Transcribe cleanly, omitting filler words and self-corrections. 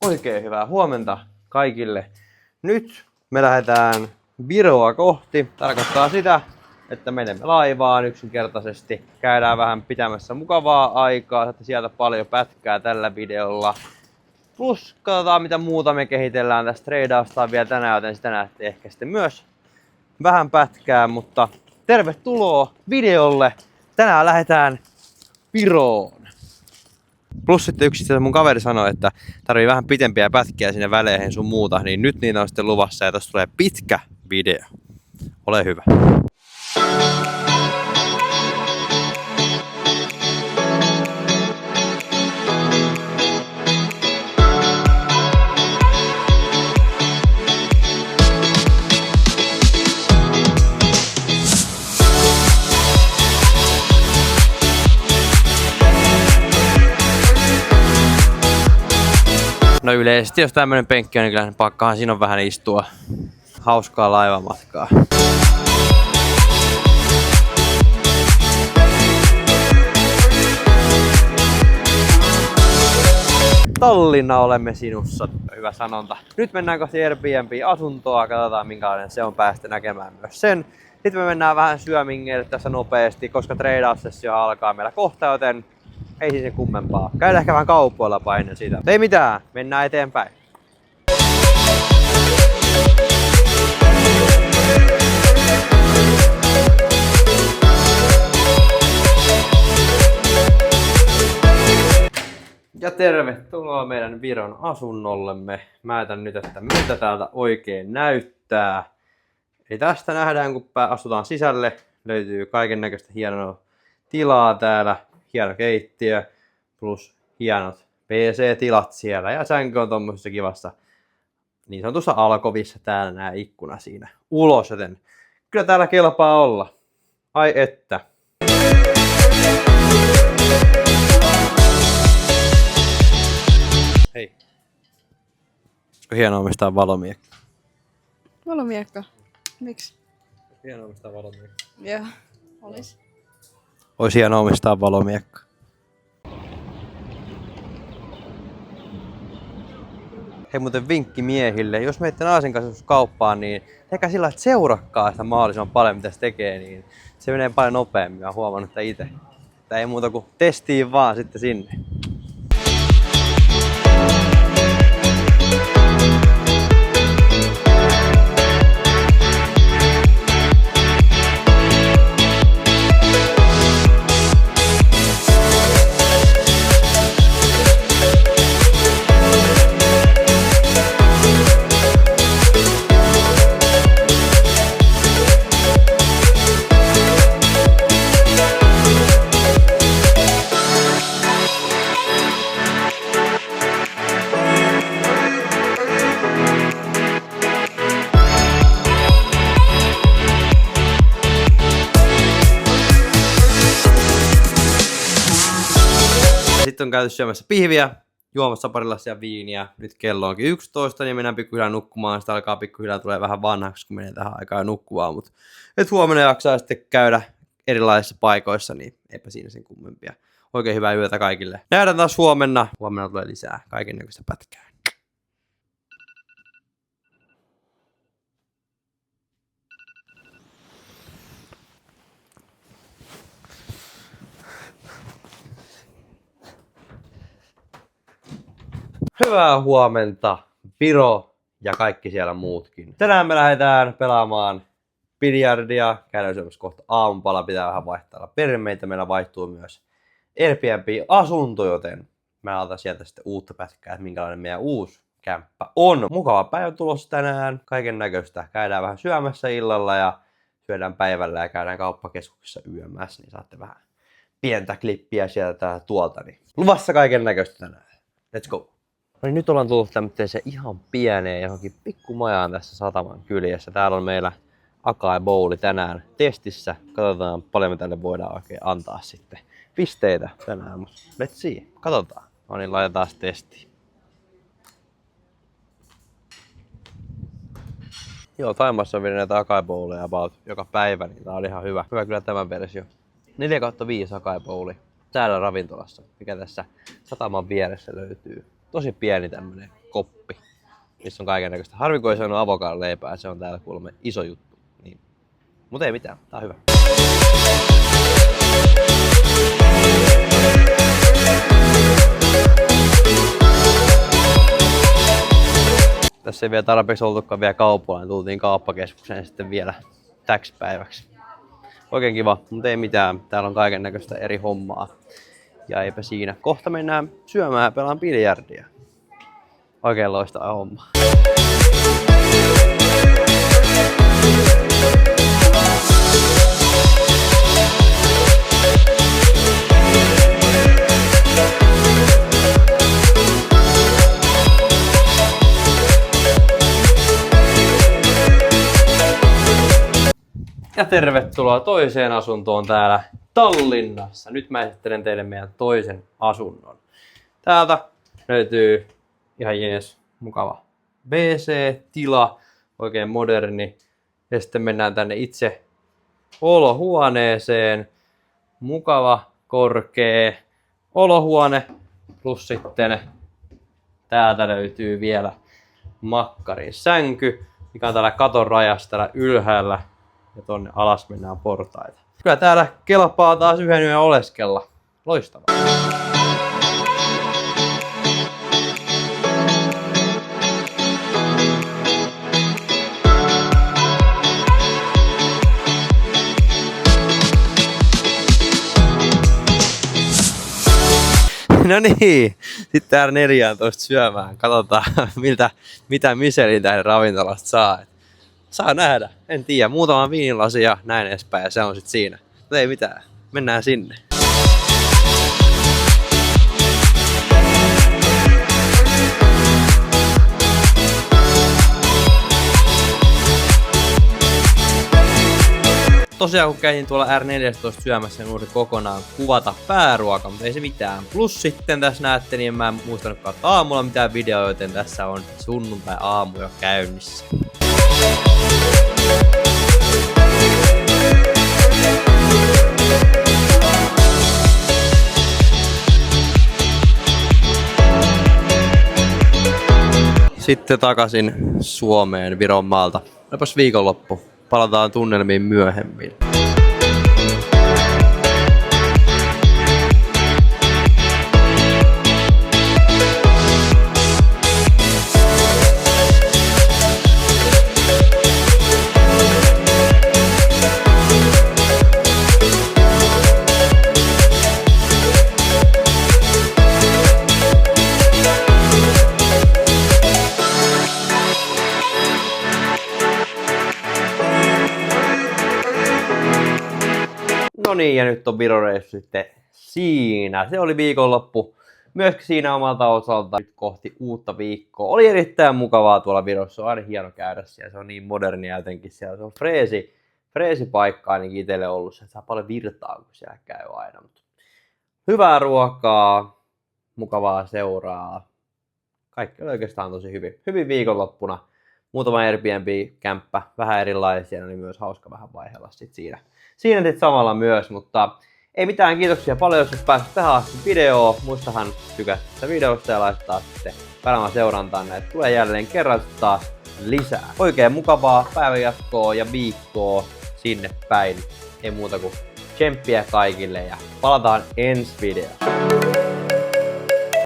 Oikein hyvää huomenta kaikille. Nyt me lähdetään Viroa kohti. Tarkoittaa sitä, että menemme laivaan yksinkertaisesti. Käydään vähän pitämässä mukavaa aikaa. Saatte sieltä paljon pätkää tällä videolla. Plus katsotaan mitä muuta me kehitellään tästä treidausta vielä tänään, joten sitä näette ehkä sitten myös vähän pätkää. Mutta tervetuloa videolle. Tänään lähdetään Viroon. Plus sitten yksi mun kaveri sanoi, että tarvii vähän pitempiä pätkiä sinne väleihin sun muuta, niin nyt niitä on sitten luvassa ja tästä tulee pitkä video. Ole hyvä. No yleisesti jos tämmönen penkki on, niin kyllä pakkahan siinä on vähän istua. Hauskaa laivamatkaa. Tallinna olemme sinussa, hyvä sanonta. Nyt mennään kohti Airbnb-asuntoa, katsotaan minkälainen se on, päästä näkemään myös sen. Sitten me mennään vähän syömingille tässä nopeasti, koska treidaussessio alkaa meillä kohta, joten ei siis sen kummempaa. Käydään ehkä vähän kaupoilla painen siitä. Ei mitään, mennään eteenpäin. Ja tervetuloa meidän Viron asunnollemme. Mä näytän nyt, että miltä täältä oikein näyttää. Eli tästä nähdään, kun astutaan sisälle. Löytyy kaiken näköistä hienoa tilaa täällä. Hieno keittiö plus hienot PC-tilat siellä. Ja sänky on tommosessa kivassa niin sanotussa alkovissa täällä nää ikkuna siinä ulos. Joten kyllä täällä kelpaa olla. Ai että. Hei. Olisiko hienoa omistaa valomiekka? Valomiekka? Miksi? Hienoa omistaa valomiekka. Joo, olis. Olisi hienoa omistaa valomiekka. Hei muuten vinkki miehille, jos menette naisen kanssa kauppaan, niin tehkää sillä että seurakkaa sitä mahdollisimman paljon mitä se tekee, niin se menee paljon nopeammin. Mä oon huomannut että itse. Että ei muuta kuin testiin vaan sitten sinne. Sitten on käyty syömässä pihviä, juomassa pari lassia viiniä. Nyt kello onkin 11, niin mennään pikkuhiljaa nukkumaan. Sitä alkaa pikkuhiljaa tulee vähän vanhaksi, kun menee tähän aikaan nukkumaan. Mutta nyt huomenna jaksaa sitten käydä erilaisissa paikoissa, niin eipä siinä sen kummempia. Oikein hyvää yötä kaikille. Nähdään taas huomenna. Huomenna tulee lisää kaikennäköistä pätkää. Hyvää huomenta, Viro ja kaikki siellä muutkin. Tänään me lähdetään pelaamaan biljardia. Käydään syömässä kohta aamupala, pitää vähän vaihtaa perinteitä. Meillä vaihtuu myös Airbnb-asunto, joten mä otan sieltä sitten uutta pätkää, että minkälainen meidän uusi kämppä on. Mukava päivä tulossa tänään, kaiken näköistä. Käydään vähän syömässä illalla ja syödään päivällä ja käydään kauppakeskuksessa yömässä, niin saatte vähän pientä klippiä sieltä tuolta. Niin luvassa kaiken näköistä tänään. Let's go! No niin, nyt ollaan tullut tämmöiseen ihan pieneen johonkin pikkumajaan tässä sataman kyljessä. Täällä on meillä Acai Bowli tänään testissä. Katsotaan paljon me tälle voidaan oikein antaa sitten pisteitä tänään. Let's see. Katsotaan. No niin, laitetaan testiin. Joo, Taimassa on vielä näitä Acai Bowleja about joka päivä, niin tää on ihan hyvä. Hyvä kyllä tämä versio. 4/5 Acai Bowli täällä ravintolassa, mikä tässä sataman vieressä löytyy. Tosi pieni tämmönen koppi, missä on kaikennäköistä. Harvi kun ei saanut avokadoleipää, se on täällä kuulemma iso juttu. Niin. Mut ei mitään, tää on hyvä. Tässä ei vielä tarpeeksi oltukaan vielä kaupalla, niin tultiin kauppakeskukseen sitten vielä täksi päiväksi. Oikein kiva, mutta ei mitään. Täällä on kaiken näköistä eri hommaa. Ja eipä siinä. Kohta mennään syömään ja pelaan biljardia. Oikein loistava homma. Ja tervetuloa toiseen asuntoon täällä Tallinnassa. Nyt mä esittelen teille meidän toisen asunnon. Täältä löytyy ihan jees, mukava WC-tila, oikein moderni. Ja sitten mennään tänne itse olohuoneeseen. Mukava, korkea olohuone. Plus sitten täältä löytyy vielä makkarin sänky, mikä on täällä katon rajassa täällä ylhäällä. Ja tonne alas mennään portaita. Kyllä täällä kelpaa taas yhden yön oleskella. Loistavaa. No niin, sitten R14 syömään. Katsotaan mitä Michelin tähden ravintolasta saa. Saa nähdä, en tiedä. Muutama viinilasi ja näin edespäin ja se on sit siinä. Mutta ei mitään, mennään sinne. Tosiaan kun kävin tuolla R14 syömässä, niin unohdin kokonaan kuvata pääruoka, mutta ei se mitään. Plus sitten tässä näette, niin mä en muistanutkaan aamulla mitään videoa, joten tässä on sunnuntai-aamu jo käynnissä. Sitten takaisin Suomeen Vironmaalta. Olipas viikonloppu. Palataan tunnelmiin myöhemmin. No niin, ja nyt on Viro-reissu sitten siinä. Se oli viikonloppu. Myöskin siinä omalta osalta nyt kohti uutta viikkoa. Oli erittäin mukavaa tuolla Virossa. On aina hieno käydä siellä. Se on niin modernia jotenkin siellä. Se on freesi paikka ainakin itselle ollut. Se saa paljon virtaa, kun siellä käy aina. Hyvää ruokaa, mukavaa seuraa. Kaikki oli oikeastaan tosi hyvin viikonloppuna. Muutama Airbnb-kämppä, vähän erilaisia, niin myös hauska vähän vaihella sit siinä sit samalla myös, mutta ei mitään, kiitoksia paljon, jos olet päässyt tähän asti videoon. Muistahan tykätä tästä videosta ja laittaa sitten kanavan seurantaan, että tulee jälleen kerran taas lisää. Oikein mukavaa päivänjatkoa ja viikkoa sinne päin. Ei muuta kuin tsemppiä kaikille ja palataan ensi videossa.